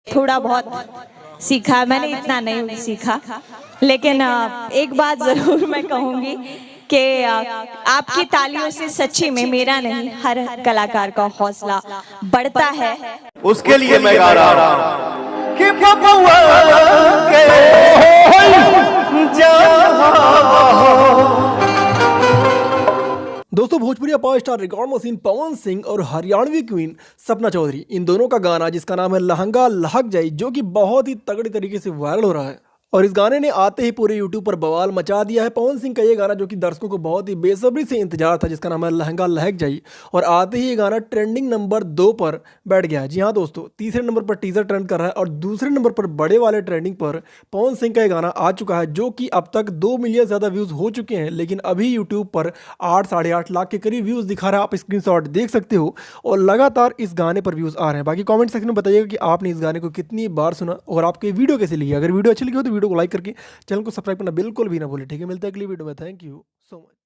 थोड़ा बहुत सीखा, मैंने इतना नहीं सीखा, लेकिन एक बात जरूर मैं कहूँगी कि आपकी तालियों से सच्ची में मेरा नहीं हर कलाकार का हौसला बढ़ता है। उसके लिए मैं गा रहा हूं कि बबुआ के दोस्तों, Bhojpuri power star record machine Pawan Singh और हरियाणवी क्वीन सपना चौधरी, इन दोनों का गाना जिसका नाम है लहंगा लहक जाई, जो कि बहुत ही तगड़ी तरीके से वायरल हो रहा है और इस गाने ने आते ही पूरे यूट्यूब पर बवाल मचा दिया है। पवन सिंह का ये गाना जो कि दर्शकों को बहुत ही बेसब्री से इंतजार था, जिसका नाम है लहंगा लहक जाई, और आते ही ये गाना ट्रेंडिंग नंबर 2 पर बैठ गया है। जी हाँ दोस्तों, तीसरे नंबर पर टीजर ट्रेंड कर रहा है और दूसरे नंबर पर बड़े वाले ट्रेंडिंग पर पवन सिंह का ये गाना आ चुका है, जो कि अब तक 2 मिलियन से ज़्यादा व्यूज़ हो चुके हैं। लेकिन अभी यूट्यूब पर 8-8.5 लाख के करीब व्यूज़ दिखा रहा है, आप स्क्रीनशॉट देख सकते हो, और लगातार इस गाने पर व्यूज़ आ रहे हैं। बाकी कमेंट सेक्शन में बताइएगा कि आपने इस गाने को कितनी बार सुना और आपको ये वीडियो कैसे लगी। अगर वीडियो अच्छी लगी हो तो वीडियो को लाइक करके चैनल को सब्सक्राइब करना बिल्कुल भी ना भूलें। ठीक है, मिलता है अगली वीडियो में। Thank you so much.